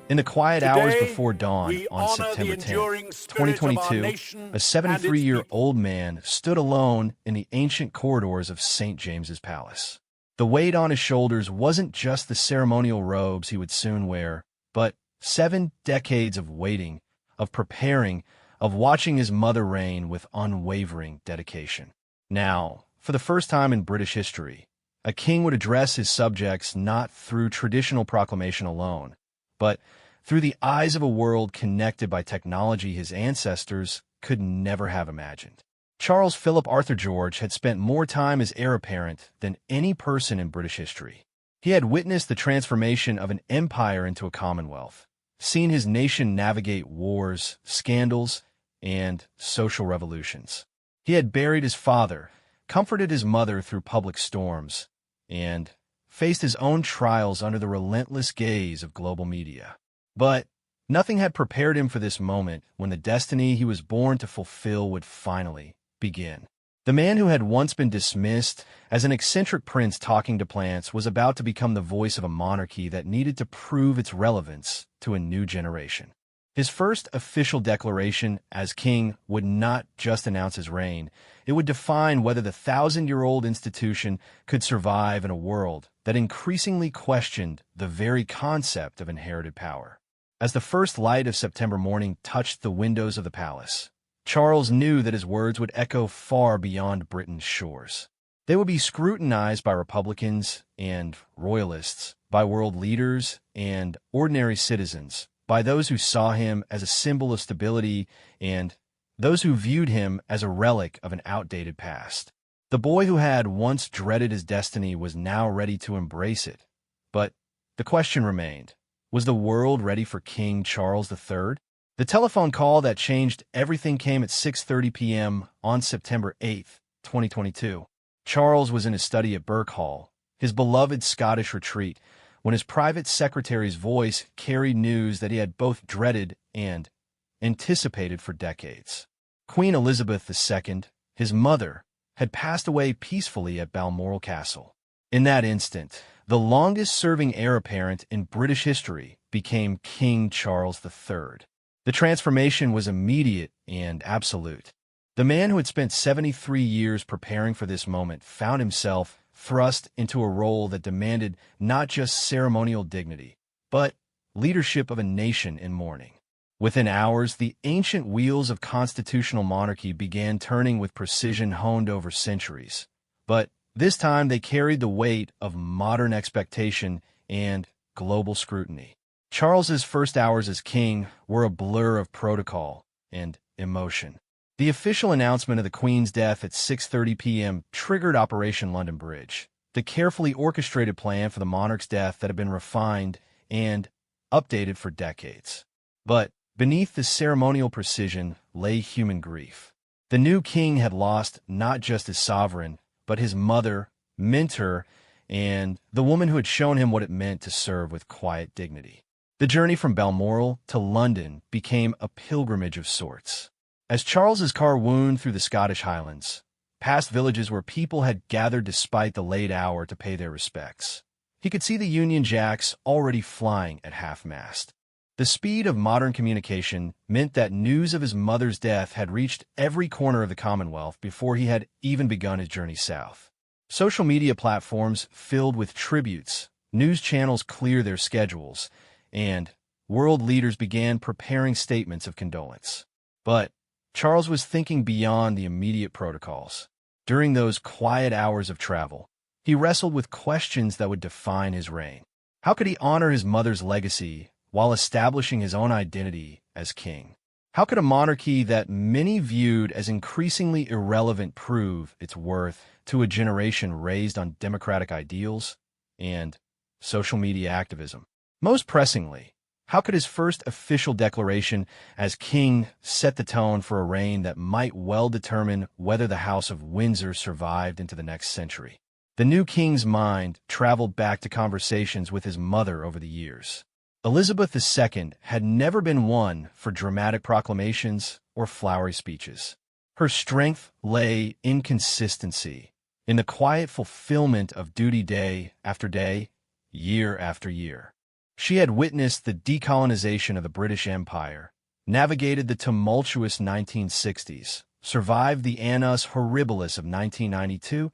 In the quiet hours Today, before dawn we on honor the September 10th, enduring spirit of our 2022, nation a and its 73-year-old people. man stood alone in the ancient corridors of St. James's Palace. The weight on his shoulders wasn't just the ceremonial robes he would soon wear, but 7 decades of waiting, of preparing, of watching his mother reign with unwavering dedication. Now, for the first time in British history, a king would address his subjects not through traditional proclamation alone, but through the eyes of a world connected by technology his ancestors could never have imagined. Charles Philip Arthur George had spent more time as heir apparent than any person in British history. He had witnessed the transformation of an empire into a commonwealth, seen his nation navigate wars, scandals, and social revolutions. He had buried his father, comforted his mother through public storms, and faced his own trials under the relentless gaze of global media. But nothing had prepared him for this moment when the destiny he was born to fulfill would finally begin. The man who had once been dismissed as an eccentric prince talking to plants was about to become the voice of a monarchy that needed to prove its relevance to a new generation. His first official declaration as king would not just announce his reign, it would define whether the thousand-year-old institution could survive in a world that increasingly questioned the very concept of inherited power. As the first light of September morning touched the windows of the palace, Charles knew that his words would echo far beyond Britain's shores. They would be scrutinized by Republicans and Royalists, by world leaders and ordinary citizens, by those who saw him as a symbol of stability and those who viewed him as a relic of an outdated past. The boy who had once dreaded his destiny was now ready to embrace it. But the question remained, was the world ready for King Charles III? The telephone call that changed everything came at 6:30 p.m. on September 8, 2022. Charles was in his study at Birk Hall, his beloved Scottish retreat, when his private secretary's voice carried news that he had both dreaded and anticipated for decades. Queen Elizabeth II, his mother, had passed away peacefully at Balmoral Castle. In that instant, the longest-serving heir apparent in British history became King Charles III. The transformation was immediate and absolute. The man who had spent 73 years preparing for this moment found himself thrust into a role that demanded not just ceremonial dignity, but leadership of a nation in mourning. Within hours, the ancient wheels of constitutional monarchy began turning with precision honed over centuries. But this time they carried the weight of modern expectation and global scrutiny. Charles's first hours as king were a blur of protocol and emotion. The official announcement of the Queen's death at 6:30 p.m. triggered Operation London Bridge, the carefully orchestrated plan for the monarch's death that had been refined and updated for decades. But beneath the ceremonial precision lay human grief. The new king had lost not just his sovereign, but his mother, mentor, and the woman who had shown him what it meant to serve with quiet dignity. The journey from Balmoral to London became a pilgrimage of sorts. As Charles's car wound through the Scottish Highlands, past villages where people had gathered despite the late hour to pay their respects, he could see the Union Jacks already flying at half-mast. The speed of modern communication meant that news of his mother's death had reached every corner of the Commonwealth before he had even begun his journey south. Social media platforms filled with tributes, news channels cleared their schedules, and world leaders began preparing statements of condolence. But Charles was thinking beyond the immediate protocols. During those quiet hours of travel, he wrestled with questions that would define his reign. How could he honor his mother's legacy while establishing his own identity as king? How could a monarchy that many viewed as increasingly irrelevant prove its worth to a generation raised on democratic ideals and social media activism? Most pressingly, how could his first official declaration as king set the tone for a reign that might well determine whether the House of Windsor survived into the next century? The new king's mind traveled back to conversations with his mother over the years. Elizabeth II had never been one for dramatic proclamations or flowery speeches. Her strength lay in consistency, in the quiet fulfillment of duty day after day, year after year. She had witnessed the decolonization of the British Empire, navigated the tumultuous 1960s, survived the annus horribilis of 1992,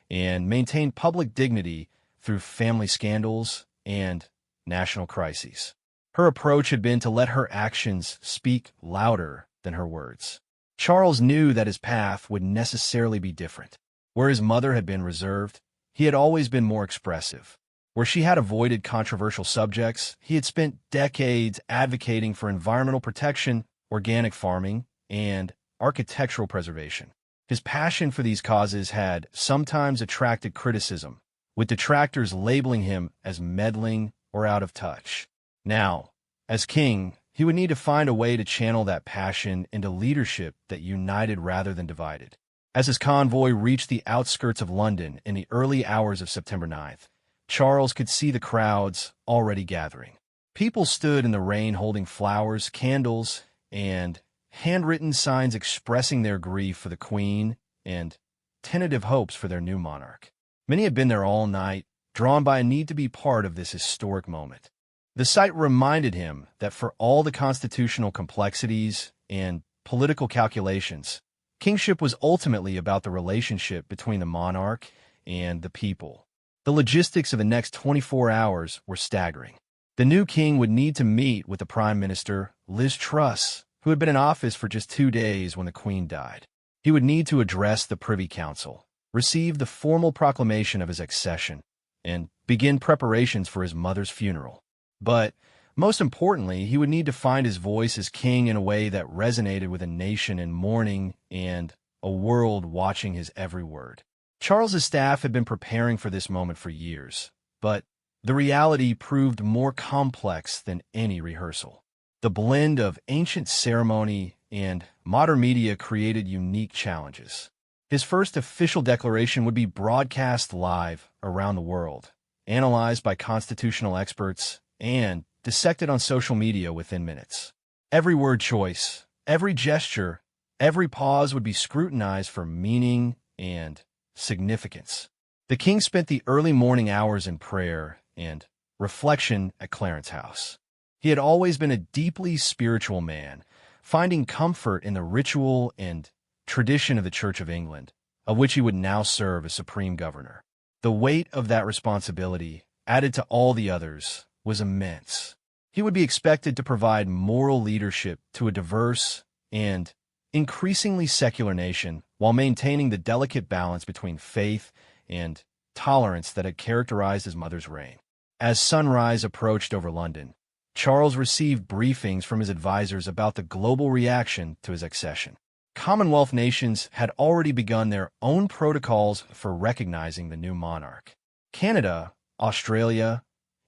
and maintained public dignity through family scandals and national crises. Her approach had been to let her actions speak louder than her words. Charles knew that his path would necessarily be different. Where his mother had been reserved, he had always been more expressive. Where she had avoided controversial subjects, he had spent decades advocating for environmental protection, organic farming, and architectural preservation. His passion for these causes had sometimes attracted criticism, with detractors labeling him as meddling or out of touch. Now, as king, he would need to find a way to channel that passion into leadership that united rather than divided. As his convoy reached the outskirts of London in the early hours of September 9th, Charles could see the crowds already gathering. People stood in the rain holding flowers, candles, and handwritten signs expressing their grief for the Queen and tentative hopes for their new monarch. Many had been there all night, drawn by a need to be part of this historic moment. The sight reminded him that for all the constitutional complexities and political calculations, kingship was ultimately about the relationship between the monarch and the people. The logistics of the next 24 hours were staggering. The new king would need to meet with the Prime Minister, Liz Truss, who had been in office for just 2 days when the Queen died. He would need to address the Privy Council, receive the formal proclamation of his accession, and begin preparations for his mother's funeral. But, most importantly, he would need to find his voice as king in a way that resonated with a nation in mourning and a world watching his every word. Charles's staff had been preparing for this moment for years, but the reality proved more complex than any rehearsal. The blend of ancient ceremony and modern media created unique challenges. His first official declaration would be broadcast live around the world, analyzed by constitutional experts, and dissected on social media within minutes. Every word choice, every gesture, every pause would be scrutinized for meaning and significance. The king spent the early morning hours in prayer and reflection at Clarence House. He had always been a deeply spiritual man, finding comfort in the ritual and tradition of the Church of England, of which he would now serve as supreme governor. The weight of that responsibility, added to all the others, was immense. He would be expected to provide moral leadership to a diverse and increasingly secular nation while maintaining the delicate balance between faith and tolerance that had characterized his mother's reign. As sunrise approached over London, Charles received briefings from his advisors about the global reaction to his accession. Commonwealth nations had already begun their own protocols for recognizing the new monarch. Canada, Australia,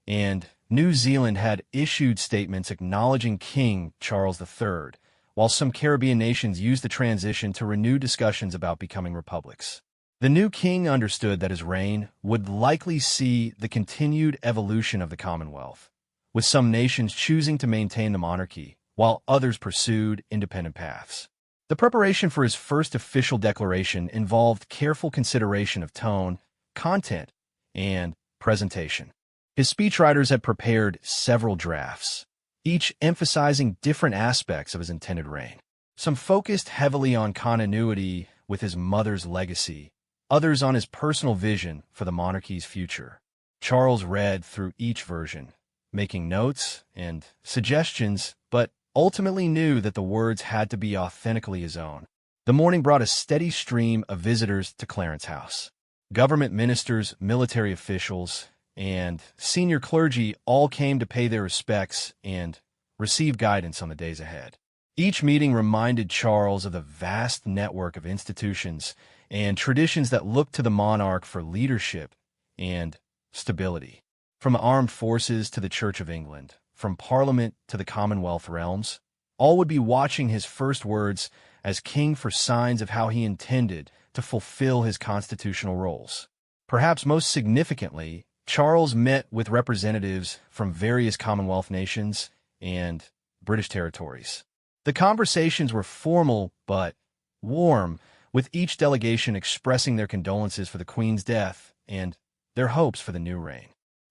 and New Zealand had issued statements acknowledging King Charles III, while some Caribbean nations used the transition to renew discussions about becoming republics. The new king understood that his reign would likely see the continued evolution of the Commonwealth, with some nations choosing to maintain the monarchy, while others pursued independent paths. The preparation for his first official declaration involved careful consideration of tone, content, and presentation. His speechwriters had prepared several drafts, each emphasizing different aspects of his intended reign. Some focused heavily on continuity with his mother's legacy, others on his personal vision for the monarchy's future. Charles read through each version, making notes and suggestions, but ultimately knew that the words had to be authentically his own. The morning brought a steady stream of visitors to Clarence House. Government ministers, military officials, and senior clergy all came to pay their respects and receive guidance on the days ahead. Each meeting reminded Charles of the vast network of institutions and traditions that looked to the monarch for leadership and stability. From the armed forces to the Church of England, from Parliament to the Commonwealth realms, all would be watching his first words as king for signs of how he intended to fulfill his constitutional roles. Perhaps most significantly, Charles met with representatives from various Commonwealth nations and British territories. The conversations were formal but warm, with each delegation expressing their condolences for the Queen's death and their hopes for the new reign.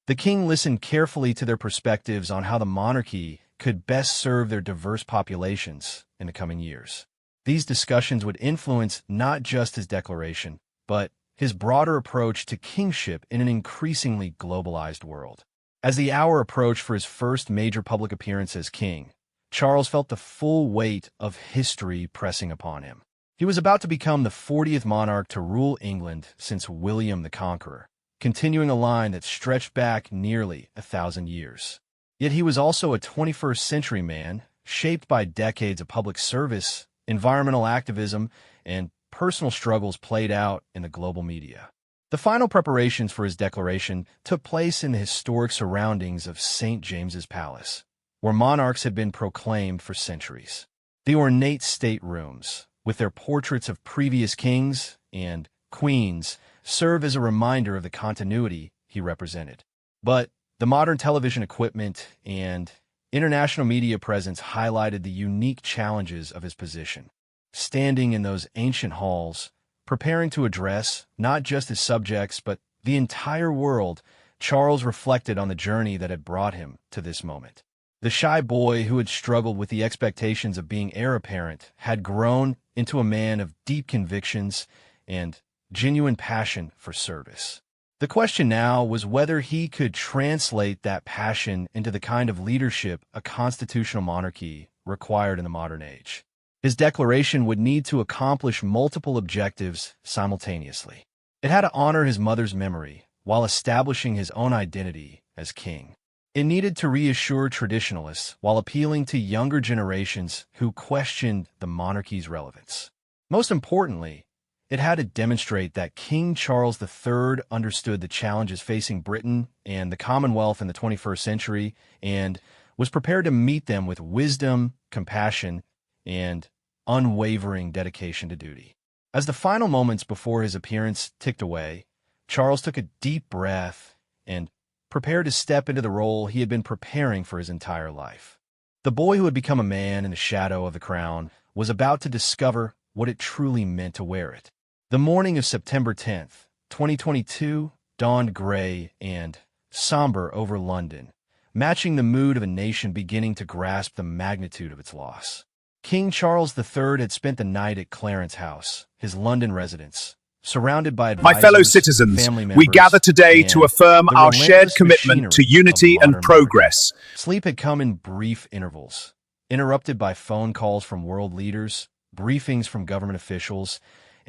The king listened carefully to their perspectives on how the monarchy could best serve their diverse populations in the coming years. These discussions would influence not just his declaration, but his broader approach to kingship in an increasingly globalized world. As the hour approached for his first major public appearance as king, Charles felt the full weight of history pressing upon him. He was about to become the 40th monarch to rule England since William the Conqueror, continuing a line that stretched back nearly 1,000 years. Yet he was also a 21st century man, shaped by decades of public service, environmental activism, and personal struggles played out in the global media. The final preparations for his declaration took place in the historic surroundings of St. James's Palace, where monarchs had been proclaimed for centuries. The ornate staterooms, with their portraits of previous kings and queens, serve as a reminder of the continuity he represented. But the modern television equipment and international media presence highlighted the unique challenges of his position. Standing in those ancient halls, preparing to address not just his subjects but the entire world, Charles reflected on the journey that had brought him to this moment. The shy boy who had struggled with the expectations of being heir apparent had grown into a man of deep convictions and genuine passion for service. The question now was whether he could translate that passion into the kind of leadership a constitutional monarchy required in the modern age. His declaration would need to accomplish multiple objectives simultaneously. It had to honor his mother's memory while establishing his own identity as king. It needed to reassure traditionalists while appealing to younger generations who questioned the monarchy's relevance. Most importantly, it had to demonstrate that King Charles III understood the challenges facing Britain and the Commonwealth in the 21st century and was prepared to meet them with wisdom, compassion, and unwavering dedication to duty. As the final moments before his appearance ticked away, Charles took a deep breath and prepared to step into the role he had been preparing for his entire life. The boy who had become a man in the shadow of the crown was about to discover what it truly meant to wear it. The morning of September 10th, 2022, dawned gray and somber over London, matching the mood of a nation beginning to grasp the magnitude of its loss. King Charles III had spent the night at Clarence House, his London residence, surrounded by advisors, My fellow citizens, family members, we gather today to affirm the our shared relentless commitment to machinery unity of and modern progress. monarchy. Sleep had come in brief intervals, interrupted by phone calls from world leaders, briefings from government officials,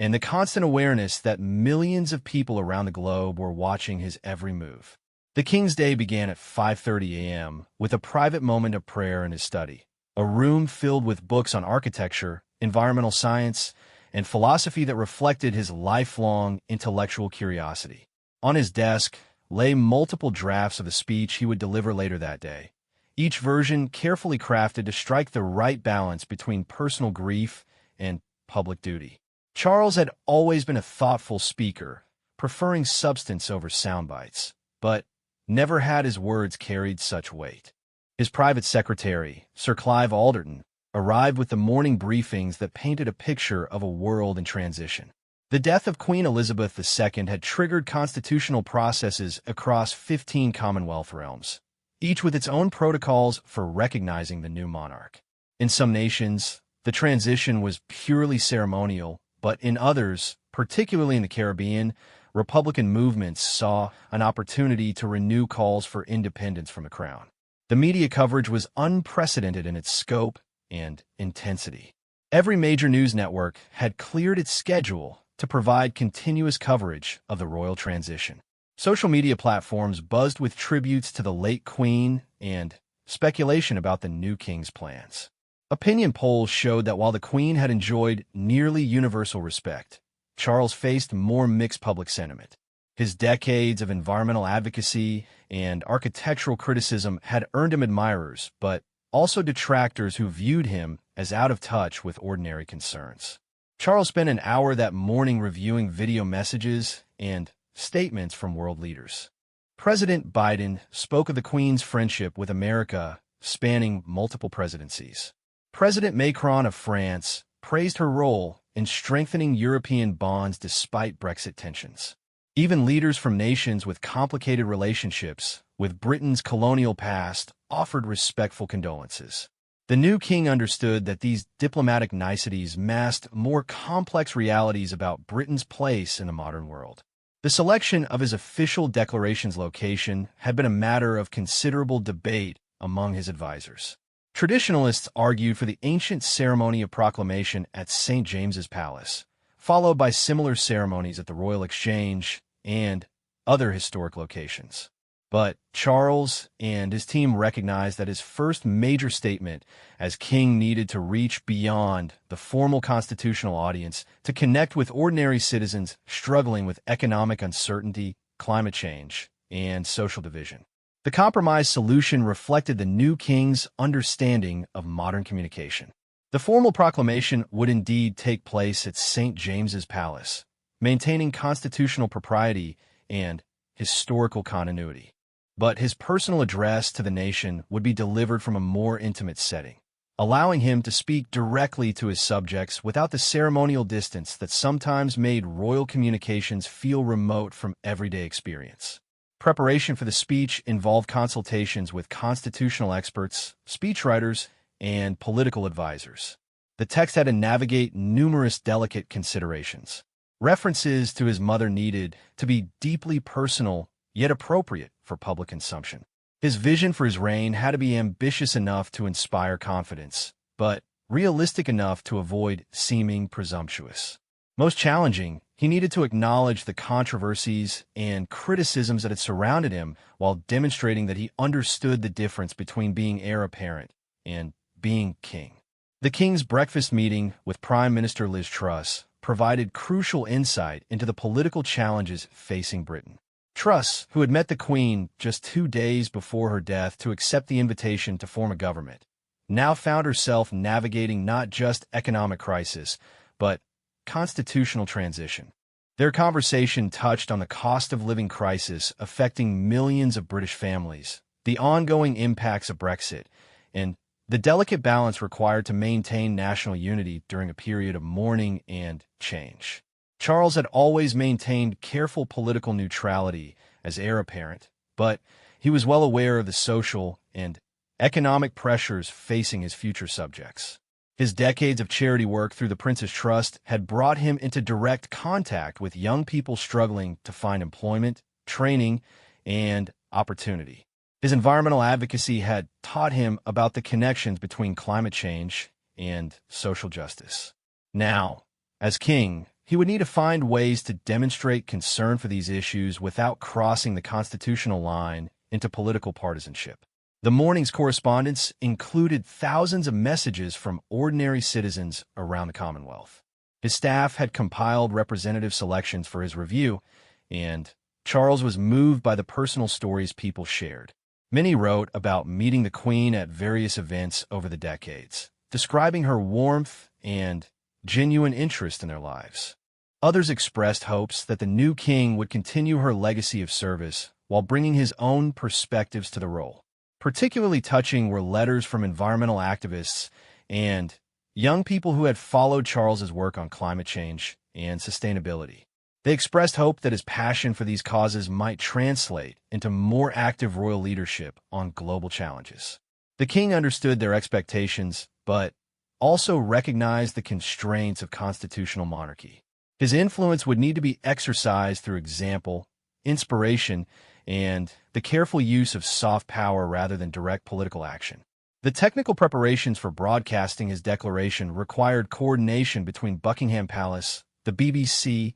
and the constant awareness that millions of people around the globe were watching his every move. The King's Day began at 5:30 a.m. with a private moment of prayer in his study, a room filled with books on architecture, environmental science, and philosophy that reflected his lifelong intellectual curiosity. On his desk lay multiple drafts of a speech he would deliver later that day, each version carefully crafted to strike the right balance between personal grief and public duty. Charles had always been a thoughtful speaker, preferring substance over sound bites, but never had his words carried such weight. His private secretary, Sir Clive Alderton, arrived with the morning briefings that painted a picture of a world in transition. The death of Queen Elizabeth II had triggered constitutional processes across 15 Commonwealth realms, each with its own protocols for recognizing the new monarch. In some nations, the transition was purely ceremonial, but in others, particularly in the Caribbean, Republican movements saw an opportunity to renew calls for independence from the crown. The media coverage was unprecedented in its scope and intensity. Every major news network had cleared its schedule to provide continuous coverage of the royal transition. Social media platforms buzzed with tributes to the late Queen and speculation about the new king's plans. Opinion polls showed that while the Queen had enjoyed nearly universal respect, Charles faced more mixed public sentiment. His decades of environmental advocacy and architectural criticism had earned him admirers, but also detractors who viewed him as out of touch with ordinary concerns. Charles spent an hour that morning reviewing video messages and statements from world leaders. President Biden spoke of the Queen's friendship with America spanning multiple presidencies. President Macron of France praised her role in strengthening European bonds despite Brexit tensions. Even leaders from nations with complicated relationships with Britain's colonial past offered respectful condolences. The new king understood that these diplomatic niceties masked more complex realities about Britain's place in the modern world. The selection of his official declaration's location had been a matter of considerable debate among his advisors. Traditionalists argued for the ancient ceremony of proclamation at St. James's Palace, followed by similar ceremonies at the Royal Exchange and other historic locations. But Charles and his team recognized that his first major statement as king needed to reach beyond the formal constitutional audience to connect with ordinary citizens struggling with economic uncertainty, climate change, and social division. The compromise solution reflected the new king's understanding of modern communication. The formal proclamation would indeed take place at St. James's Palace, maintaining constitutional propriety and historical continuity. But his personal address to the nation would be delivered from a more intimate setting, allowing him to speak directly to his subjects without the ceremonial distance that sometimes made royal communications feel remote from everyday experience. Preparation for the speech involved consultations with constitutional experts, speechwriters, and political advisors. The text had to navigate numerous delicate considerations. References to his mother needed to be deeply personal yet appropriate for public consumption. His vision for his reign had to be ambitious enough to inspire confidence, but realistic enough to avoid seeming presumptuous. Most challenging, he needed to acknowledge the controversies and criticisms that had surrounded him while demonstrating that he understood the difference between being heir apparent and being king. The king's breakfast meeting with Prime Minister Liz Truss provided crucial insight into the political challenges facing Britain. Truss, who had met the Queen just 2 days before her death to accept the invitation to form a government, now found herself navigating not just economic crisis, but constitutional transition. Their conversation touched on the cost of living crisis affecting millions of British families, the ongoing impacts of Brexit, and the delicate balance required to maintain national unity during a period of mourning and change. Charles had always maintained careful political neutrality as heir apparent, but he was well aware of the social and economic pressures facing his future subjects. His decades of charity work through the Prince's Trust had brought him into direct contact with young people struggling to find employment, training, and opportunity. His environmental advocacy had taught him about the connections between climate change and social justice. Now, as king, he would need to find ways to demonstrate concern for these issues without crossing the constitutional line into political partisanship. The morning's correspondence included thousands of messages from ordinary citizens around the Commonwealth. His staff had compiled representative selections for his review, and Charles was moved by the personal stories people shared. Many wrote about meeting the Queen at various events over the decades, describing her warmth and genuine interest in their lives. Others expressed hopes that the new king would continue her legacy of service while bringing his own perspectives to the role. Particularly touching were letters from environmental activists and young people who had followed Charles's work on climate change and sustainability. They expressed hope that his passion for these causes might translate into more active royal leadership on global challenges. The king understood their expectations, but also recognized the constraints of constitutional monarchy. His influence would need to be exercised through example, inspiration, and the careful use of soft power rather than direct political action. The technical preparations for broadcasting his declaration required coordination between Buckingham Palace, the BBC,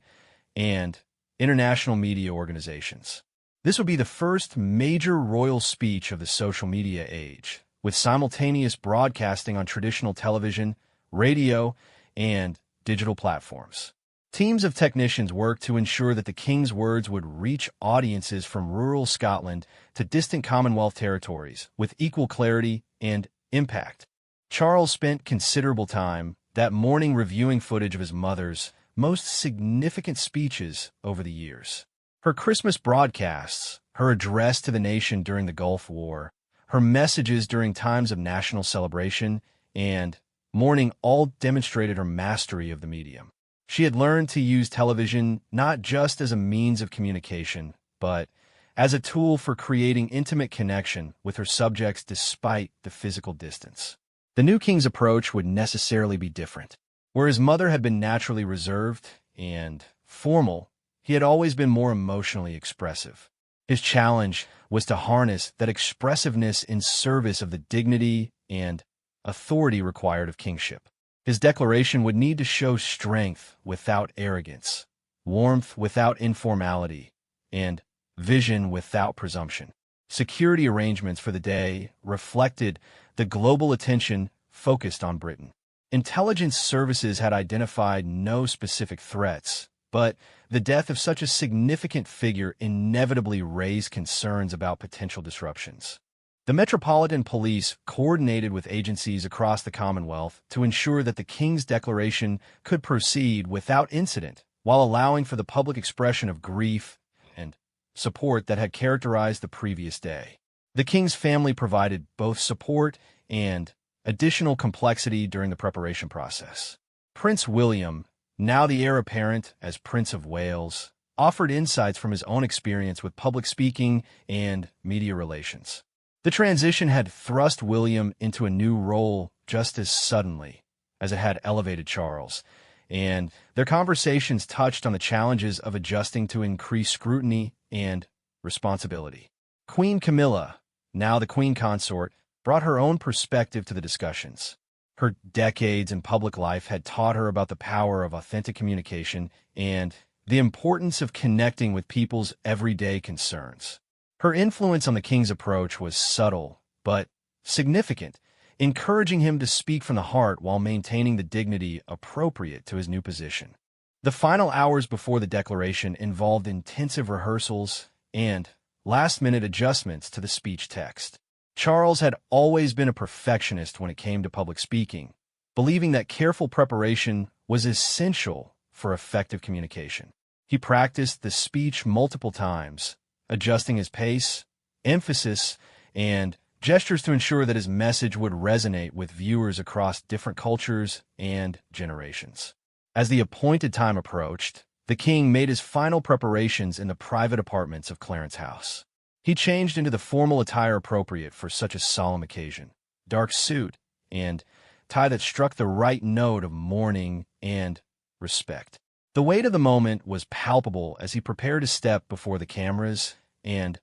and international media organizations. This would be the first major royal speech of the social media age, with simultaneous broadcasting on traditional television, radio, and digital platforms. Teams of technicians worked to ensure that the king's words would reach audiences from rural Scotland to distant Commonwealth territories with equal clarity and impact. Charles spent considerable time that morning reviewing footage of his mother's most significant speeches over the years. Her Christmas broadcasts, her address to the nation during the Gulf War, her messages during times of national celebration and mourning all demonstrated her mastery of the medium. She had learned to use television not just as a means of communication, but as a tool for creating intimate connection with her subjects despite the physical distance. The new king's approach would necessarily be different. Where his mother had been naturally reserved and formal, he had always been more emotionally expressive. His challenge was to harness that expressiveness in service of the dignity and authority required of kingship. His declaration would need to show strength without arrogance, warmth without informality, and vision without presumption. Security arrangements for the day reflected the global attention focused on Britain. Intelligence services had identified no specific threats, but the death of such a significant figure inevitably raised concerns about potential disruptions. The Metropolitan Police coordinated with agencies across the Commonwealth to ensure that the King's declaration could proceed without incident, while allowing for the public expression of grief and support that had characterized the previous day. The King's family provided both support and additional complexity during the preparation process. Prince William, now the heir apparent as Prince of Wales, offered insights from his own experience with public speaking and media relations. The transition had thrust William into a new role just as suddenly as it had elevated Charles, and their conversations touched on the challenges of adjusting to increased scrutiny and responsibility. Queen Camilla, now the Queen Consort, brought her own perspective to the discussions. Her decades in public life had taught her about the power of authentic communication and the importance of connecting with people's everyday concerns. Her influence on the king's approach was subtle, but significant, encouraging him to speak from the heart while maintaining the dignity appropriate to his new position. The final hours before the declaration involved intensive rehearsals and last-minute adjustments to the speech text. Charles had always been a perfectionist when it came to public speaking, believing that careful preparation was essential for effective communication. He practiced the speech multiple times, adjusting his pace, emphasis, and gestures to ensure that his message would resonate with viewers across different cultures and generations. As the appointed time approached, the king made his final preparations in the private apartments of Clarence House. He changed into the formal attire appropriate for such a solemn occasion, dark suit, and tie that struck the right note of mourning and respect. The weight of the moment was palpable as he prepared to step before the cameras and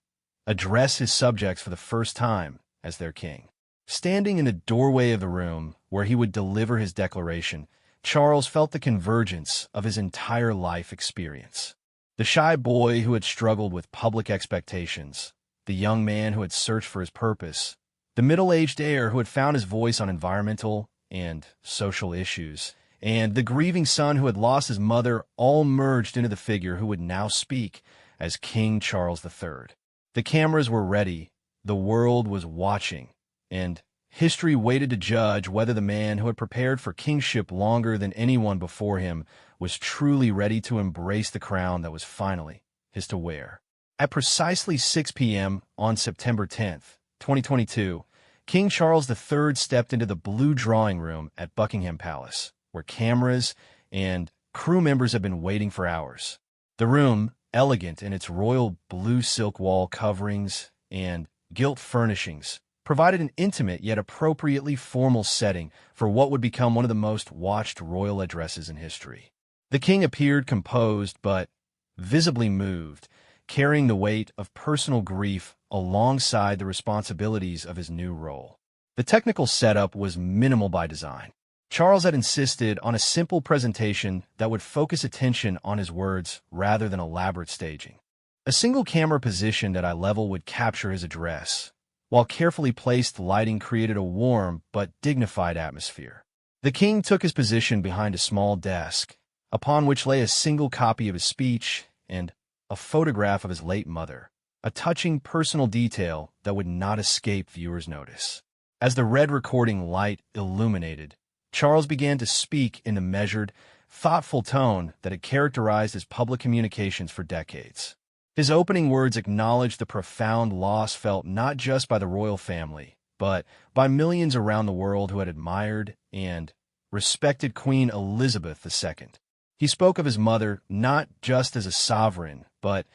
address his subjects for the first time as their king. Standing in the doorway of the room where he would deliver his declaration, Charles felt the convergence of his entire life experience. The shy boy who had struggled with public expectations, the young man who had searched for his purpose, the middle-aged heir who had found his voice on environmental and social issues, and the grieving son who had lost his mother all merged into the figure who would now speak as King Charles III. The cameras were ready, the world was watching, and history waited to judge whether the man who had prepared for kingship longer than anyone before him was truly ready to embrace the crown that was finally his to wear. At precisely 6 p.m. on September 10th, 2022, King Charles III stepped into the blue drawing room at Buckingham Palace, where cameras and crew members had been waiting for hours. The room, elegant in its royal blue silk wall coverings and gilt furnishings, provided an intimate yet appropriately formal setting for what would become one of the most watched royal addresses in history. The king appeared composed but visibly moved, carrying the weight of personal grief alongside the responsibilities of his new role. The technical setup was minimal by design. Charles had insisted on a simple presentation that would focus attention on his words rather than elaborate staging. A single camera positioned at eye level would capture his address, while carefully placed lighting created a warm but dignified atmosphere. The king took his position behind a small desk, upon which lay a single copy of his speech and a photograph of his late mother, a touching personal detail that would not escape viewers' notice. As the red recording light illuminated, Charles began to speak in the measured, thoughtful tone that had characterized his public communications for decades. His opening words acknowledged the profound loss felt not just by the royal family, but by millions around the world who had admired and respected Queen Elizabeth II. He spoke of his mother not just as a sovereign, but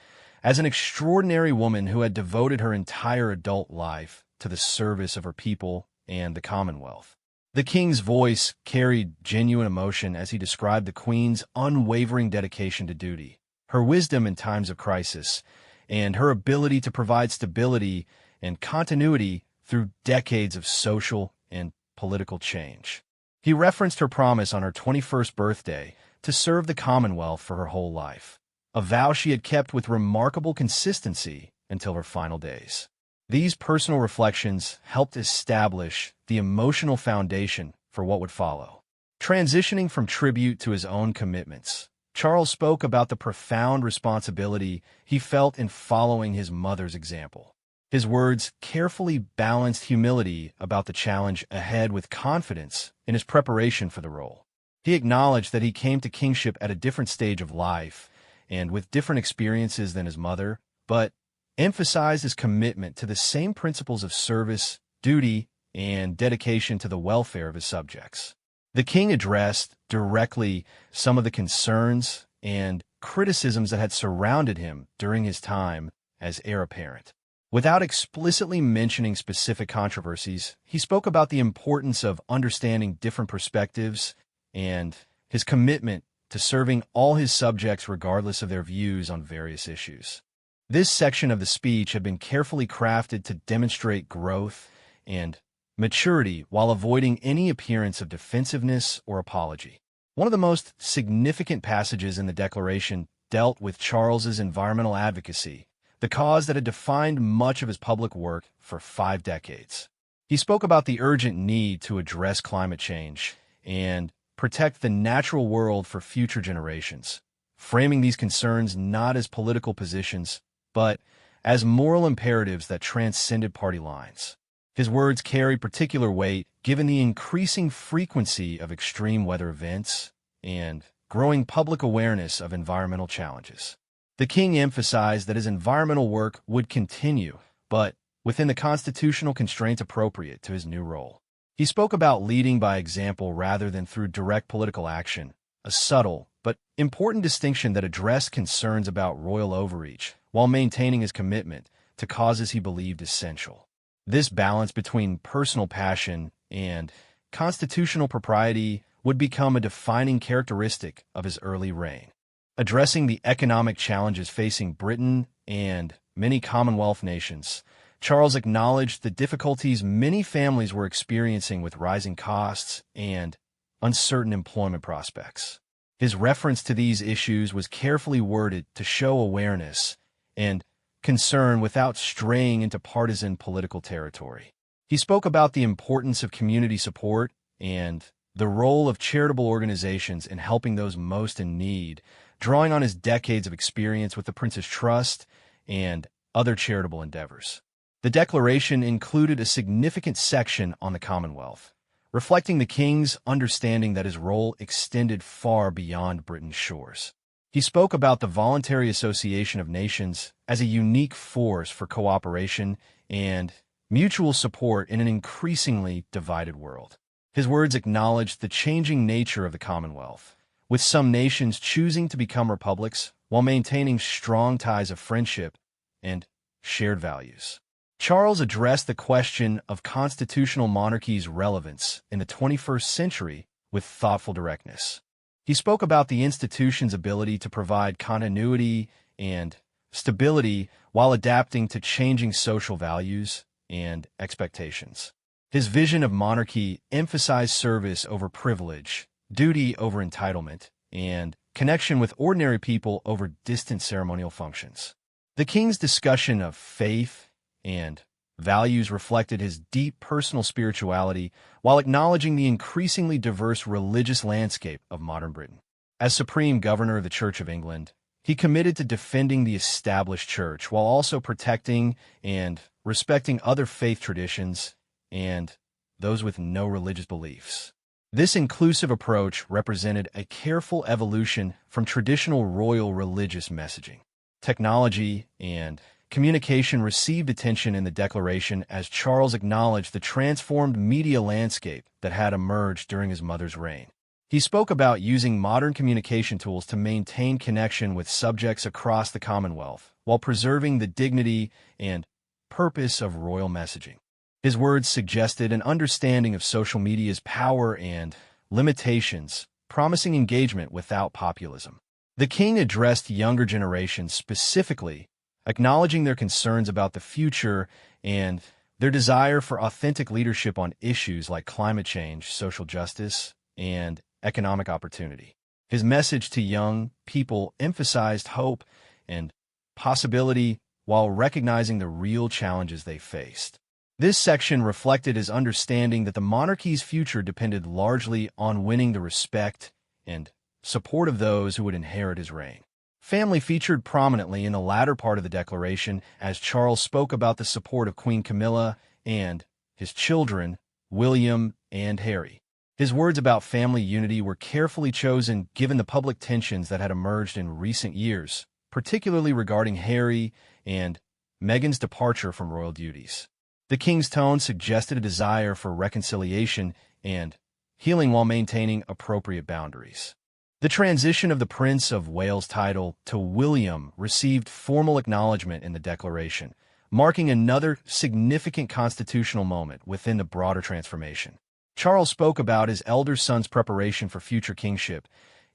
as an extraordinary woman who had devoted her entire adult life to the service of her people and the Commonwealth. The king's voice carried genuine emotion as he described the queen's unwavering dedication to duty, her wisdom in times of crisis, and her ability to provide stability and continuity through decades of social and political change. He referenced her promise on her 21st birthday to serve the Commonwealth for her whole life, a vow she had kept with remarkable consistency until her final days. These personal reflections helped establish the emotional foundation for what would follow. Transitioning from tribute to his own commitments, Charles spoke about the profound responsibility he felt in following his mother's example. His words carefully balanced humility about the challenge ahead with confidence in his preparation for the role. He acknowledged that he came to kingship at a different stage of life and with different experiences than his mother, but emphasized his commitment to the same principles of service, duty, and dedication to the welfare of his subjects. The king addressed directly some of the concerns and criticisms that had surrounded him during his time as heir apparent. Without explicitly mentioning specific controversies, he spoke about the importance of understanding different perspectives and his commitment to serving all his subjects regardless of their views on various issues. This section of the speech had been carefully crafted to demonstrate growth and maturity while avoiding any appearance of defensiveness or apology. One of the most significant passages in the Declaration dealt with Charles's environmental advocacy, the cause that had defined much of his public work for 5 decades. He spoke about the urgent need to address climate change and protect the natural world for future generations, framing these concerns not as political positions, but as moral imperatives that transcended party lines. His words carry particular weight given the increasing frequency of extreme weather events and growing public awareness of environmental challenges. The king emphasized that his environmental work would continue, but within the constitutional constraints appropriate to his new role. He spoke about leading by example rather than through direct political action, a subtle but important distinction that addressed concerns about royal overreach while maintaining his commitment to causes he believed essential. This balance between personal passion and constitutional propriety would become a defining characteristic of his early reign. Addressing the economic challenges facing Britain and many Commonwealth nations, Charles acknowledged the difficulties many families were experiencing with rising costs and uncertain employment prospects. His reference to these issues was carefully worded to show awareness and concern without straying into partisan political territory. He spoke about the importance of community support and the role of charitable organizations in helping those most in need, drawing on his decades of experience with the Prince's Trust and other charitable endeavors. The Declaration included a significant section on the Commonwealth, reflecting the king's understanding that his role extended far beyond Britain's shores. He spoke about the voluntary association of nations as a unique force for cooperation and mutual support in an increasingly divided world. His words acknowledged the changing nature of the Commonwealth, with some nations choosing to become republics while maintaining strong ties of friendship and shared values. Charles addressed the question of constitutional monarchy's relevance in the 21st century with thoughtful directness. He spoke about the institution's ability to provide continuity and stability while adapting to changing social values and expectations. His vision of monarchy emphasized service over privilege, duty over entitlement, and connection with ordinary people over distant ceremonial functions. The king's discussion of faith and values reflected his deep personal spirituality while acknowledging the increasingly diverse religious landscape of modern Britain. As Supreme Governor of the Church of England, he committed to defending the established church while also protecting and respecting other faith traditions and those with no religious beliefs. This inclusive approach represented a careful evolution from traditional royal religious messaging. Technology and communication received attention in the Declaration as Charles acknowledged the transformed media landscape that had emerged during his mother's reign. He spoke about using modern communication tools to maintain connection with subjects across the Commonwealth, while preserving the dignity and purpose of royal messaging. His words suggested an understanding of social media's power and limitations, promising engagement without populism. The king addressed younger generations specifically, acknowledging their concerns about the future and their desire for authentic leadership on issues like climate change, social justice, and economic opportunity. His message to young people emphasized hope and possibility while recognizing the real challenges they faced. This section reflected his understanding that the monarchy's future depended largely on winning the respect and support of those who would inherit his reign. Family featured prominently in the latter part of the declaration as Charles spoke about the support of Queen Camilla and his children, William and Harry. His words about family unity were carefully chosen given the public tensions that had emerged in recent years, particularly regarding Harry and Meghan's departure from royal duties. The king's tone suggested a desire for reconciliation and healing while maintaining appropriate boundaries. The transition of the Prince of Wales title to William received formal acknowledgement in the declaration, marking another significant constitutional moment within the broader transformation. Charles spoke about his elder son's preparation for future kingship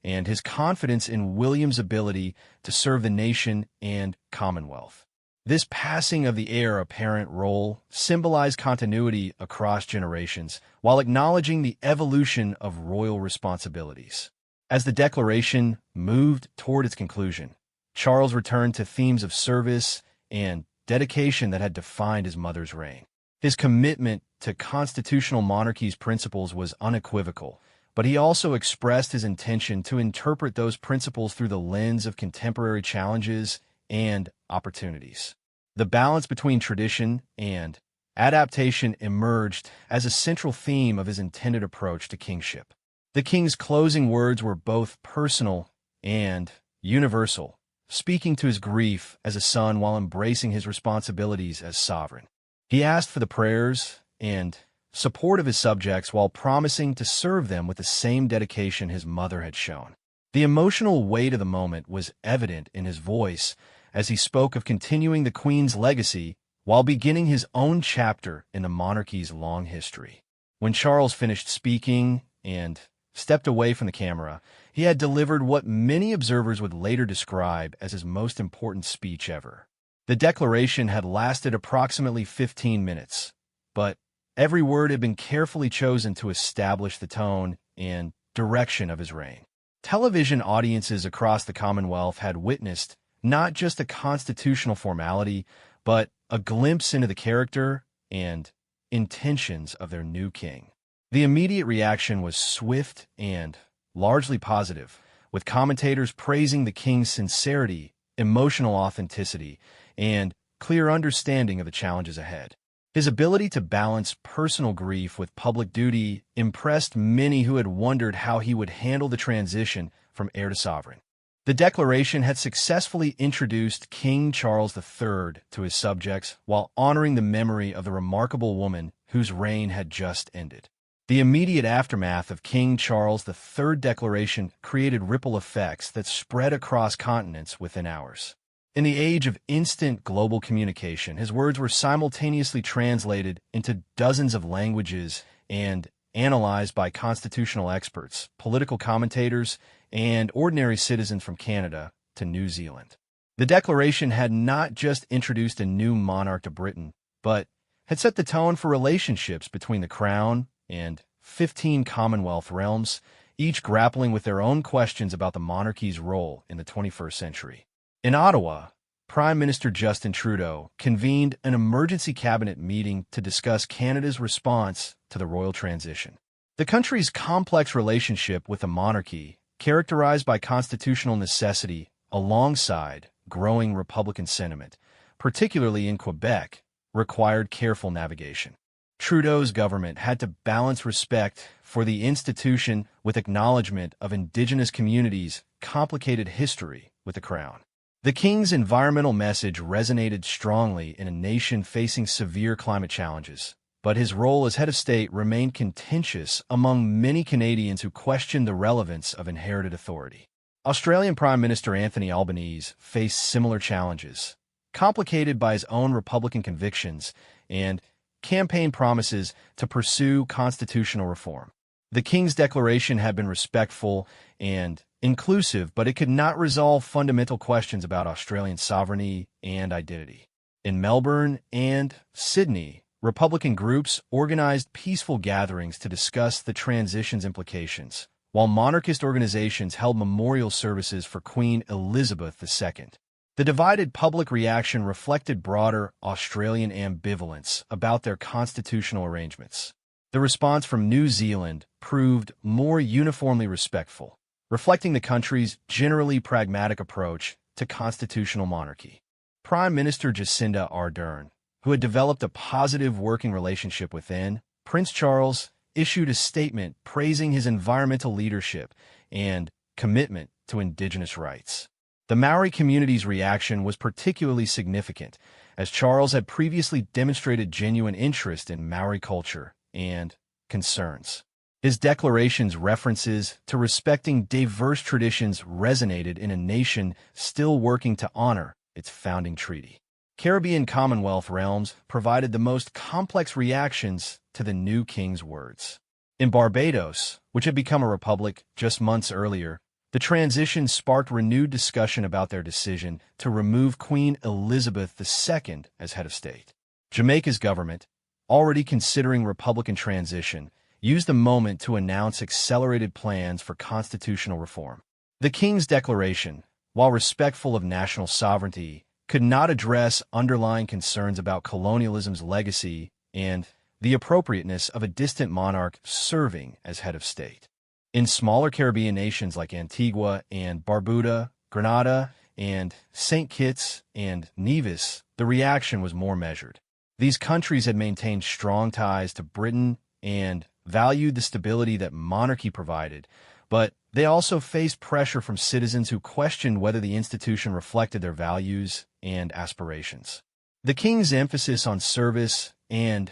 and his confidence in William's ability to serve the nation and Commonwealth. This passing of the heir apparent role symbolized continuity across generations while acknowledging the evolution of royal responsibilities. As the declaration moved toward its conclusion, Charles returned to themes of service and dedication that had defined his mother's reign. His commitment to constitutional monarchy's principles was unequivocal, but he also expressed his intention to interpret those principles through the lens of contemporary challenges and opportunities. The balance between tradition and adaptation emerged as a central theme of his intended approach to kingship. The king's closing words were both personal and universal, speaking to his grief as a son while embracing his responsibilities as sovereign. He asked for the prayers and support of his subjects while promising to serve them with the same dedication his mother had shown. The emotional weight of the moment was evident in his voice as he spoke of continuing the Queen's legacy while beginning his own chapter in the monarchy's long history. When Charles finished speaking and stepped away from the camera, he had delivered what many observers would later describe as his most important speech ever. The declaration had lasted approximately 15 minutes, but every word had been carefully chosen to establish the tone and direction of his reign. Television audiences across the Commonwealth had witnessed not just a constitutional formality, but a glimpse into the character and intentions of their new king. The immediate reaction was swift and largely positive, with commentators praising the king's sincerity, emotional authenticity, and clear understanding of the challenges ahead. His ability to balance personal grief with public duty impressed many who had wondered how he would handle the transition from heir to sovereign. The declaration had successfully introduced King Charles III to his subjects while honoring the memory of the remarkable woman whose reign had just ended. The immediate aftermath of King Charles III's declaration created ripple effects that spread across continents within hours. In the age of instant global communication, his words were simultaneously translated into dozens of languages and analyzed by constitutional experts, political commentators, and ordinary citizens from Canada to New Zealand. The declaration had not just introduced a new monarch to Britain, but had set the tone for relationships between the Crown and 15 Commonwealth realms, each grappling with their own questions about the monarchy's role in the 21st century. In Ottawa, Prime Minister Justin Trudeau convened an emergency cabinet meeting to discuss Canada's response to the royal transition. The country's complex relationship with the monarchy, characterized by constitutional necessity alongside growing Republican sentiment, particularly in Quebec, required careful navigation. Trudeau's government had to balance respect for the institution with acknowledgement of Indigenous communities' complicated history with the Crown. The King's environmental message resonated strongly in a nation facing severe climate challenges, but his role as head of state remained contentious among many Canadians who questioned the relevance of inherited authority. Australian Prime Minister Anthony Albanese faced similar challenges, complicated by his own Republican convictions and campaign promises to pursue constitutional reform. The King's Declaration had been respectful and inclusive, but it could not resolve fundamental questions about Australian sovereignty and identity. In Melbourne and Sydney, Republican groups organized peaceful gatherings to discuss the transition's implications, while monarchist organizations held memorial services for Queen Elizabeth II. The divided public reaction reflected broader Australian ambivalence about their constitutional arrangements. The response from New Zealand proved more uniformly respectful, reflecting the country's generally pragmatic approach to constitutional monarchy. Prime Minister Jacinda Ardern, who had developed a positive working relationship with Prince Charles, issued a statement praising his environmental leadership and commitment to Indigenous rights. The Maori community's reaction was particularly significant, as Charles had previously demonstrated genuine interest in Maori culture and concerns. His declaration's references to respecting diverse traditions resonated in a nation still working to honor its founding treaty. Caribbean Commonwealth realms provided the most complex reactions to the new king's words. In Barbados, which had become a republic just months earlier, the transition sparked renewed discussion about their decision to remove Queen Elizabeth II as head of state. Jamaica's government, already considering republican transition, used the moment to announce accelerated plans for constitutional reform. The King's Declaration, while respectful of national sovereignty, could not address underlying concerns about colonialism's legacy and the appropriateness of a distant monarch serving as head of state. In smaller Caribbean nations like Antigua and Barbuda, Grenada, and St. Kitts and Nevis, the reaction was more measured. These countries had maintained strong ties to Britain and valued the stability that monarchy provided, but they also faced pressure from citizens who questioned whether the institution reflected their values and aspirations. The king's emphasis on service and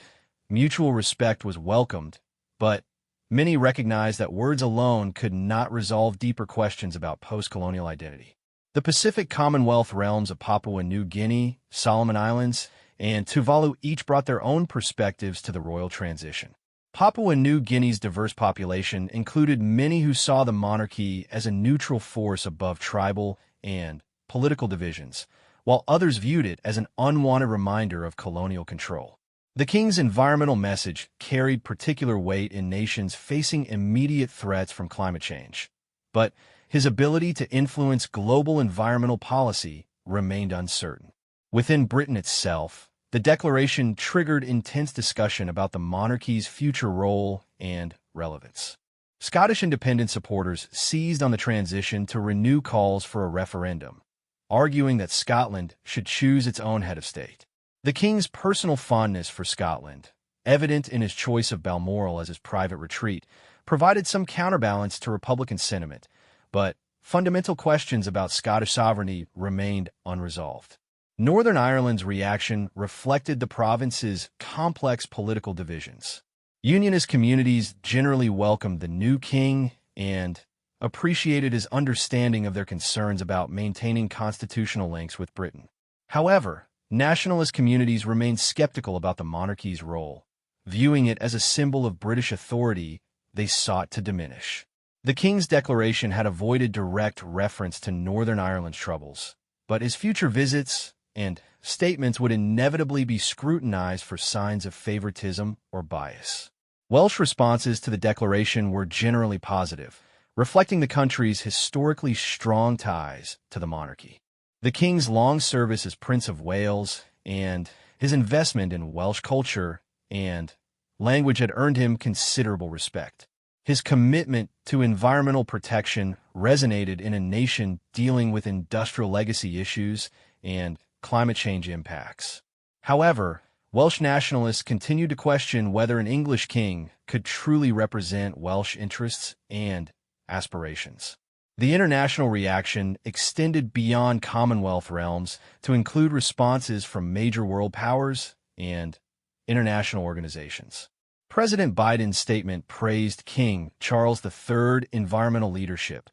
mutual respect was welcomed, but many recognized that words alone could not resolve deeper questions about post-colonial identity. The Pacific Commonwealth realms of Papua New Guinea, Solomon Islands, and Tuvalu each brought their own perspectives to the royal transition. Papua New Guinea's diverse population included many who saw the monarchy as a neutral force above tribal and political divisions, while others viewed it as an unwanted reminder of colonial control. The king's environmental message carried particular weight in nations facing immediate threats from climate change, but his ability to influence global environmental policy remained uncertain. Within Britain itself, the declaration triggered intense discussion about the monarchy's future role and relevance. Scottish independence supporters seized on the transition to renew calls for a referendum, arguing that Scotland should choose its own head of state. The king's personal fondness for Scotland, evident in his choice of Balmoral as his private retreat, provided some counterbalance to Republican sentiment, but fundamental questions about Scottish sovereignty remained unresolved. Northern Ireland's reaction reflected the province's complex political divisions. Unionist communities generally welcomed the new king and appreciated his understanding of their concerns about maintaining constitutional links with Britain. However, nationalist communities remained skeptical about the monarchy's role, viewing it as a symbol of British authority they sought to diminish. The King's Declaration had avoided direct reference to Northern Ireland's troubles, but his future visits and statements would inevitably be scrutinized for signs of favoritism or bias. Welsh responses to the declaration were generally positive, reflecting the country's historically strong ties to the monarchy. The king's long service as Prince of Wales and his investment in Welsh culture and language had earned him considerable respect. His commitment to environmental protection resonated in a nation dealing with industrial legacy issues and climate change impacts. However, Welsh nationalists continued to question whether an English king could truly represent Welsh interests and aspirations. The international reaction extended beyond Commonwealth realms to include responses from major world powers and international organizations. President Biden's statement praised King Charles III's environmental leadership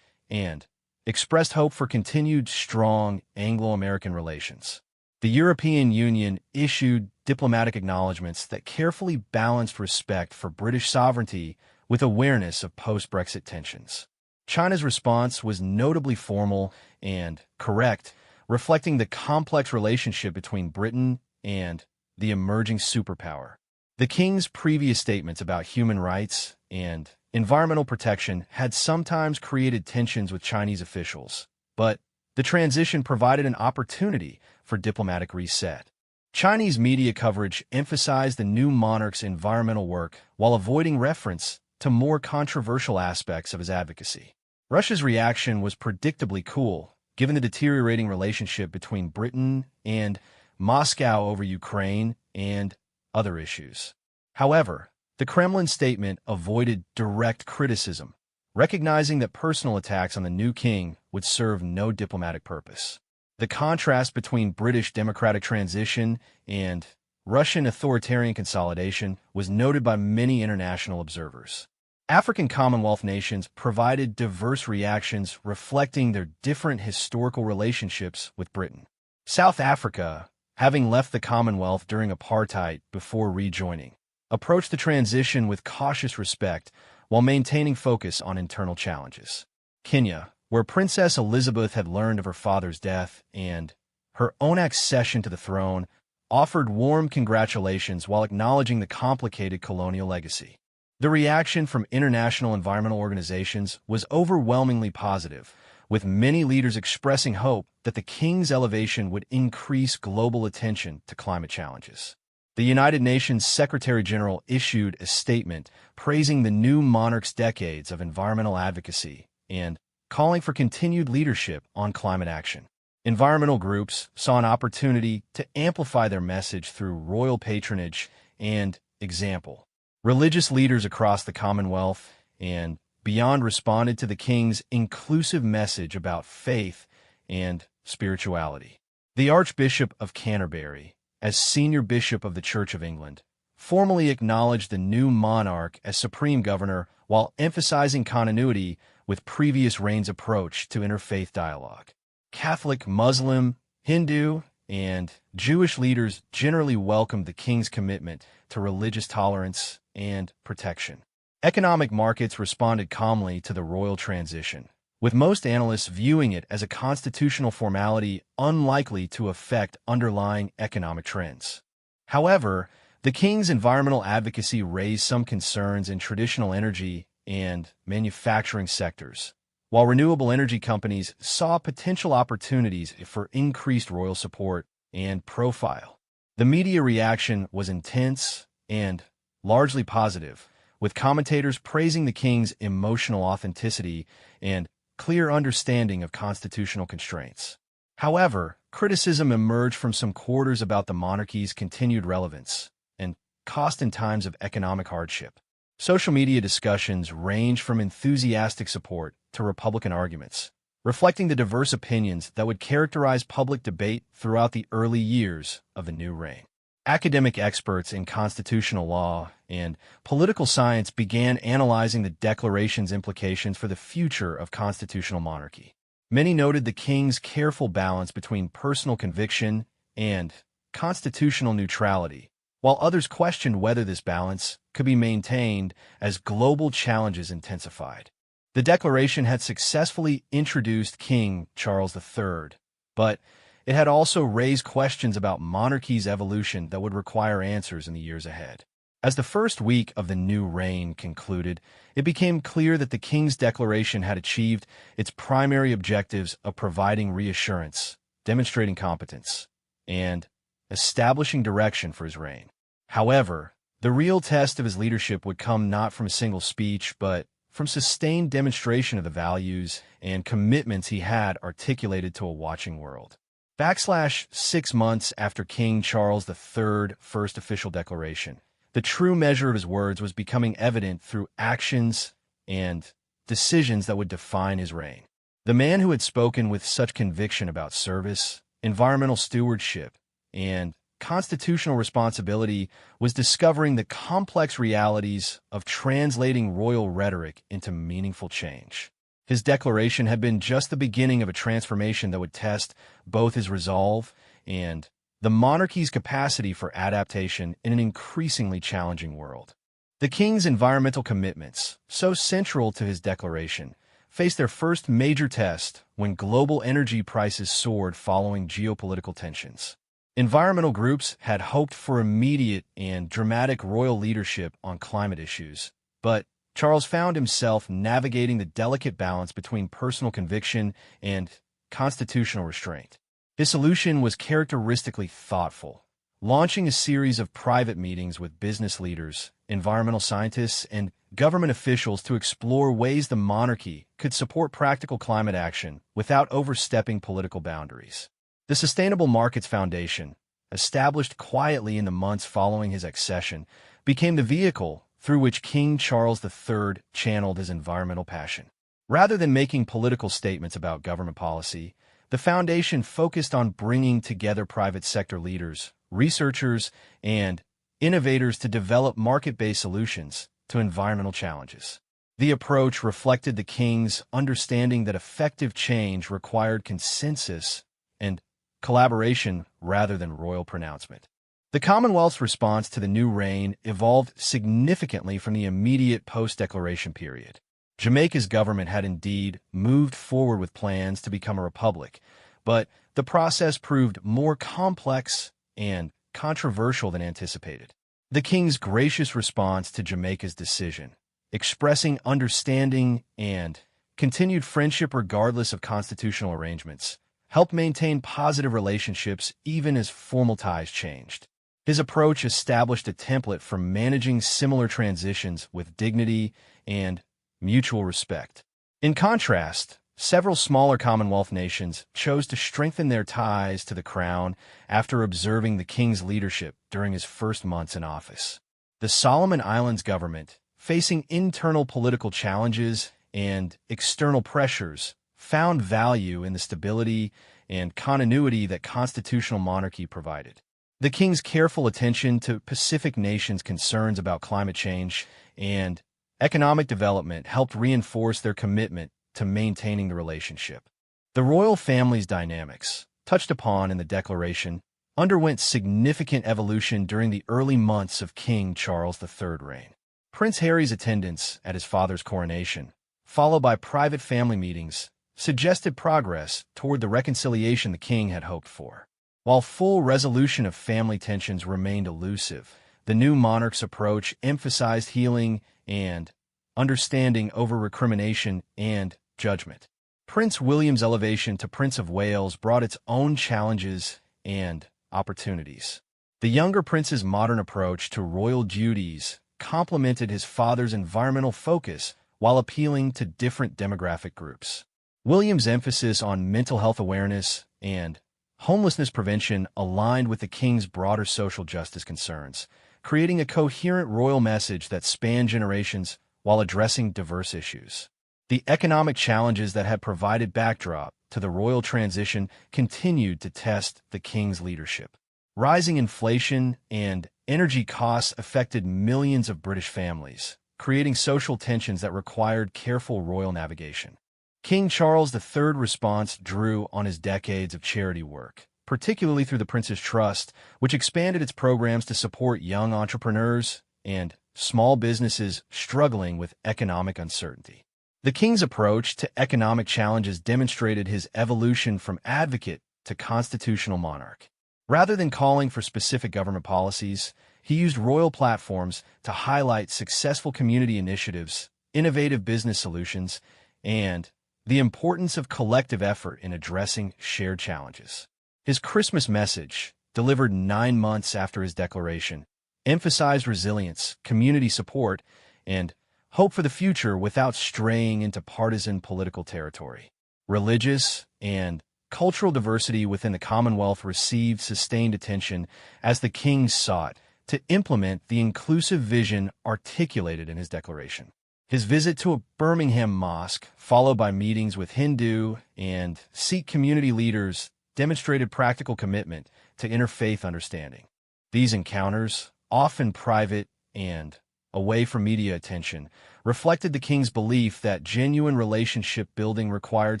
and expressed hope for continued strong Anglo-American relations. The European Union issued diplomatic acknowledgments that carefully balanced respect for British sovereignty with awareness of post-Brexit tensions. China's response was notably formal and correct, reflecting the complex relationship between Britain and the emerging superpower. The King's previous statements about human rights and environmental protection had sometimes created tensions with Chinese officials, but the transition provided an opportunity for diplomatic reset. Chinese media coverage emphasized the new monarch's environmental work while avoiding reference to more controversial aspects of his advocacy. Russia's reaction was predictably cool, given the deteriorating relationship between Britain and Moscow over Ukraine and other issues. However, the Kremlin statement avoided direct criticism, recognizing that personal attacks on the new king would serve no diplomatic purpose. The contrast between British democratic transition and Russian authoritarian consolidation was noted by many international observers. African Commonwealth nations provided diverse reactions reflecting their different historical relationships with Britain. South Africa, having left the Commonwealth during apartheid before rejoining, approached the transition with cautious respect while maintaining focus on internal challenges. Kenya, where Princess Elizabeth had learned of her father's death and her own accession to the throne, offered warm congratulations while acknowledging the complicated colonial legacy. The reaction from international environmental organizations was overwhelmingly positive, with many leaders expressing hope that the king's elevation would increase global attention to climate challenges. The United Nations Secretary-General issued a statement praising the new monarch's decades of environmental advocacy and calling for continued leadership on climate action. Environmental groups saw an opportunity to amplify their message through royal patronage and example. Religious leaders across the Commonwealth and beyond responded to the king's inclusive message about faith and spirituality. The Archbishop of Canterbury, as senior bishop of the Church of England, formally acknowledged the new monarch as supreme governor while emphasizing continuity with previous reign's approach to interfaith dialogue. Catholic, Muslim, Hindu, and Jewish leaders generally welcomed the king's commitment to religious tolerance and protection. Economic markets responded calmly to the royal transition, with most analysts viewing it as a constitutional formality unlikely to affect underlying economic trends. However, the king's environmental advocacy raised some concerns in traditional energy and manufacturing sectors, while renewable energy companies saw potential opportunities for increased royal support and profile. The media reaction was intense and largely positive, with commentators praising the king's emotional authenticity and clear understanding of constitutional constraints. However, criticism emerged from some quarters about the monarchy's continued relevance and cost in times of economic hardship. Social media discussions ranged from enthusiastic support to Republican arguments, reflecting the diverse opinions that would characterize public debate throughout the early years of the new reign. Academic experts in constitutional law and political science began analyzing the Declaration's implications for the future of constitutional monarchy. Many noted the king's careful balance between personal conviction and constitutional neutrality, while others questioned whether this balance could be maintained as global challenges intensified. The Declaration had successfully introduced King Charles III, but it had also raised questions about monarchy's evolution that would require answers in the years ahead. As the first week of the new reign concluded, it became clear that the King's Declaration had achieved its primary objectives of providing reassurance, demonstrating competence, and establishing direction for his reign. However, the real test of his leadership would come not from a single speech, but from sustained demonstration of the values and commitments he had articulated to a watching world. 6 months after King Charles III's first official declaration, the true measure of his words was becoming evident through actions and decisions that would define his reign. The man who had spoken with such conviction about service, environmental stewardship, and constitutional responsibility was discovering the complex realities of translating royal rhetoric into meaningful change. His declaration had been just the beginning of a transformation that would test both his resolve and the monarchy's capacity for adaptation in an increasingly challenging world. The king's environmental commitments, so central to his declaration, faced their first major test when global energy prices soared following geopolitical tensions. Environmental groups had hoped for immediate and dramatic royal leadership on climate issues, but Charles found himself navigating the delicate balance between personal conviction and constitutional restraint. His solution was characteristically thoughtful, launching a series of private meetings with business leaders, environmental scientists, and government officials to explore ways the monarchy could support practical climate action without overstepping political boundaries. The Sustainable Markets Foundation, established quietly in the months following his accession, became the vehicle through which King Charles III channeled his environmental passion. Rather than making political statements about government policy, the foundation focused on bringing together private sector leaders, researchers, and innovators to develop market-based solutions to environmental challenges. The approach reflected the king's understanding that effective change required consensus and collaboration rather than royal pronouncement. The Commonwealth's response to the new reign evolved significantly from the immediate post-declaration period. Jamaica's government had indeed moved forward with plans to become a republic, but the process proved more complex and controversial than anticipated. The king's gracious response to Jamaica's decision, expressing understanding and continued friendship regardless of constitutional arrangements, helped maintain positive relationships even as formal ties changed. His approach established a template for managing similar transitions with dignity and mutual respect. In contrast, several smaller Commonwealth nations chose to strengthen their ties to the crown after observing the king's leadership during his first months in office. The Solomon Islands government, facing internal political challenges and external pressures, found value in the stability and continuity that constitutional monarchy provided. The king's careful attention to Pacific nations' concerns about climate change and economic development helped reinforce their commitment to maintaining the relationship. The royal family's dynamics, touched upon in the declaration, underwent significant evolution during the early months of King Charles III's reign. Prince Harry's attendance at his father's coronation, followed by private family meetings, suggested progress toward the reconciliation the king had hoped for. While full resolution of family tensions remained elusive, the new monarch's approach emphasized healing and understanding over recrimination and judgment. Prince William's elevation to Prince of Wales brought its own challenges and opportunities. The younger prince's modern approach to royal duties complemented his father's environmental focus while appealing to different demographic groups. William's emphasis on mental health awareness and homelessness prevention aligned with the king's broader social justice concerns, creating a coherent royal message that spanned generations while addressing diverse issues. The economic challenges that had provided backdrop to the royal transition continued to test the king's leadership. Rising inflation and energy costs affected millions of British families, creating social tensions that required careful royal navigation. King Charles III's response drew on his decades of charity work, particularly through the Prince's Trust, which expanded its programs to support young entrepreneurs and small businesses struggling with economic uncertainty. The king's approach to economic challenges demonstrated his evolution from advocate to constitutional monarch. Rather than calling for specific government policies, he used royal platforms to highlight successful community initiatives, innovative business solutions, and the importance of collective effort in addressing shared challenges. His Christmas message, delivered 9 months after his declaration, emphasized resilience, community support, and hope for the future without straying into partisan political territory. Religious and cultural diversity within the Commonwealth received sustained attention as the king sought to implement the inclusive vision articulated in his declaration. His visit to a Birmingham mosque, followed by meetings with Hindu and Sikh community leaders, demonstrated practical commitment to interfaith understanding. These encounters, often private and away from media attention, reflected the king's belief that genuine relationship building required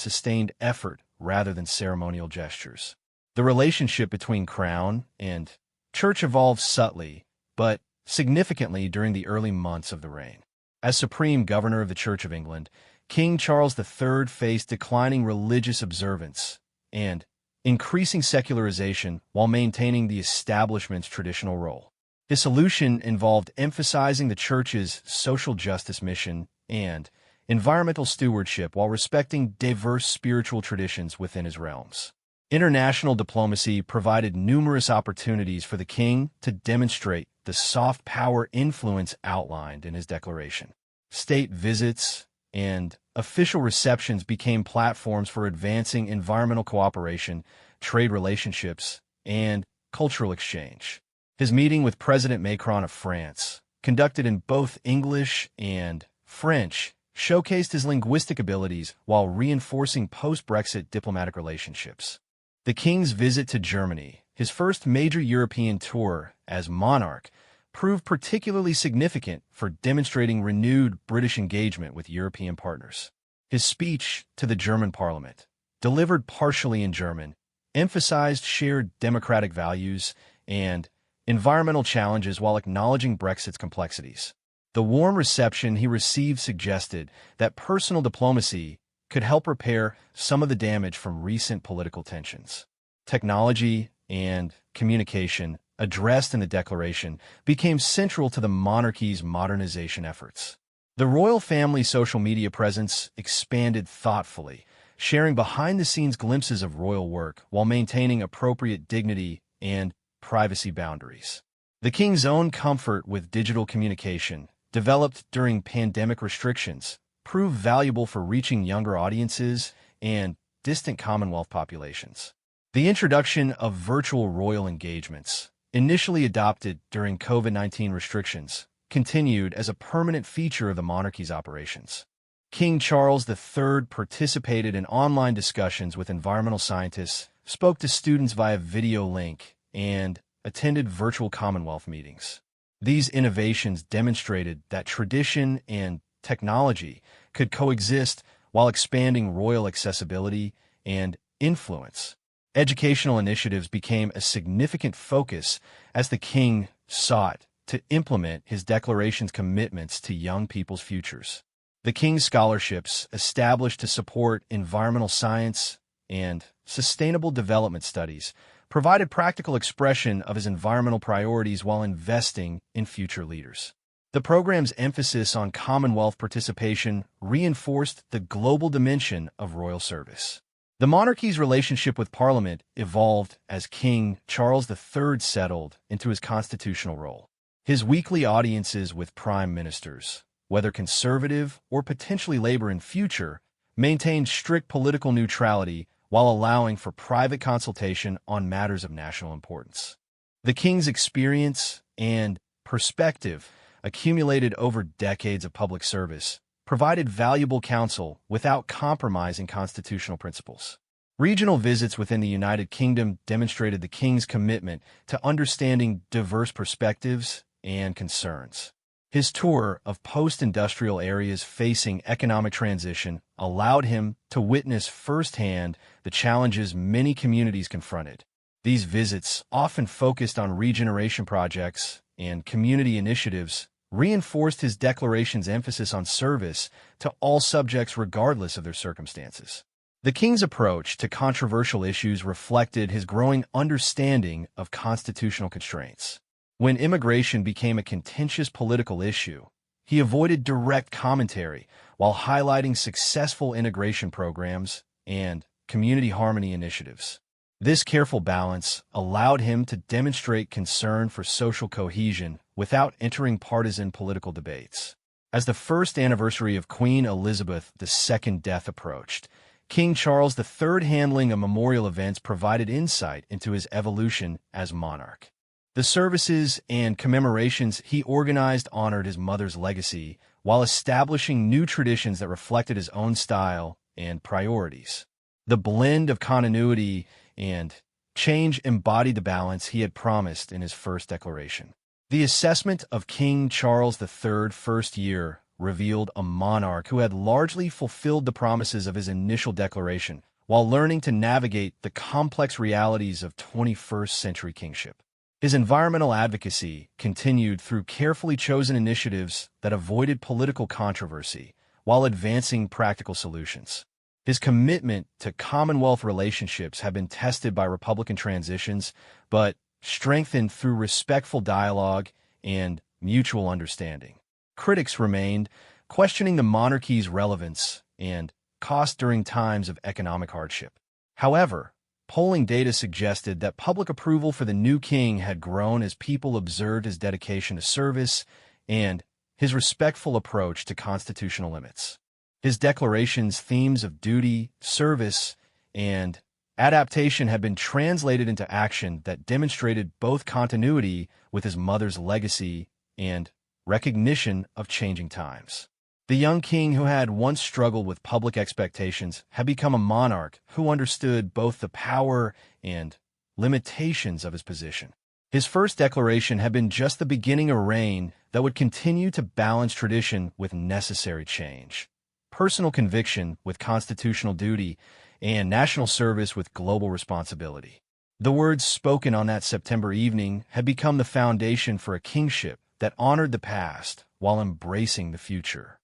sustained effort rather than ceremonial gestures. The relationship between crown and church evolved subtly, but significantly during the early months of the reign. As supreme governor of the Church of England, King Charles III faced declining religious observance and increasing secularization while maintaining the establishment's traditional role. His solution involved emphasizing the Church's social justice mission and environmental stewardship while respecting diverse spiritual traditions within his realms. International diplomacy provided numerous opportunities for the king to demonstrate the soft power influence outlined in his declaration. State visits and official receptions became platforms for advancing environmental cooperation, trade relationships, and cultural exchange. His meeting with President Macron of France, conducted in both English and French, showcased his linguistic abilities while reinforcing post-Brexit diplomatic relationships. The king's visit to Germany, his first major European tour as monarch, proved particularly significant for demonstrating renewed British engagement with European partners. His speech to the German parliament, delivered partially in German, emphasized shared democratic values and environmental challenges while acknowledging Brexit's complexities. The warm reception he received suggested that personal diplomacy could help repair some of the damage from recent political tensions. Technology and communication, addressed in the declaration, became central to the monarchy's modernization efforts. The royal family's social media presence expanded thoughtfully, sharing behind-the-scenes glimpses of royal work while maintaining appropriate dignity and privacy boundaries. The king's own comfort with digital communication, developed during pandemic restrictions, proved valuable for reaching younger audiences and distant Commonwealth populations. The introduction of virtual royal engagements, initially adopted during COVID-19 restrictions, continued as a permanent feature of the monarchy's operations. King Charles III participated in online discussions with environmental scientists, spoke to students via video link, and attended virtual Commonwealth meetings. These innovations demonstrated that tradition and technology could coexist while expanding royal accessibility and influence. Educational initiatives became a significant focus as the king sought to implement his declaration's commitments to young people's futures. The king's scholarships, established to support environmental science and sustainable development studies, provided practical expression of his environmental priorities while investing in future leaders. The program's emphasis on Commonwealth participation reinforced the global dimension of royal service. The monarchy's relationship with Parliament evolved as King Charles III settled into his constitutional role. His weekly audiences with prime ministers, whether conservative or potentially Labour in future, maintained strict political neutrality while allowing for private consultation on matters of national importance. The king's experience and perspective, accumulated over decades of public service, provided valuable counsel without compromising constitutional principles. Regional visits within the United Kingdom demonstrated the king's commitment to understanding diverse perspectives and concerns. His tour of post-industrial areas facing economic transition allowed him to witness firsthand the challenges many communities confronted. These visits, often focused on regeneration projects and community initiatives, reinforced his declaration's emphasis on service to all subjects regardless of their circumstances. The king's approach to controversial issues reflected his growing understanding of constitutional constraints. When immigration became a contentious political issue, he avoided direct commentary while highlighting successful integration programs and community harmony initiatives. This careful balance allowed him to demonstrate concern for social cohesion without entering partisan political debates. As the first anniversary of Queen Elizabeth II's death approached, King Charles III handling of memorial events provided insight into his evolution as monarch. The services and commemorations he organized honored his mother's legacy while establishing new traditions that reflected his own style and priorities. The blend of continuity and change embodied the balance he had promised in his first declaration. The assessment of King Charles III's first year revealed a monarch who had largely fulfilled the promises of his initial declaration, while learning to navigate the complex realities of 21st century kingship. His environmental advocacy continued through carefully chosen initiatives that avoided political controversy while advancing practical solutions. His commitment to Commonwealth relationships had been tested by Republican transitions, but strengthened through respectful dialogue and mutual understanding. Critics remained, questioning the monarchy's relevance and cost during times of economic hardship. However, polling data suggested that public approval for the new king had grown as people observed his dedication to service and his respectful approach to constitutional limits. His declaration's themes of duty, service, and adaptation had been translated into action that demonstrated both continuity with his mother's legacy and recognition of changing times. The young king who had once struggled with public expectations had become a monarch who understood both the power and limitations of his position. His first declaration had been just the beginning of a reign that would continue to balance tradition with necessary change, personal conviction with constitutional duty, and national service with global responsibility. The words spoken on that September evening had become the foundation for a kingship that honored the past while embracing the future.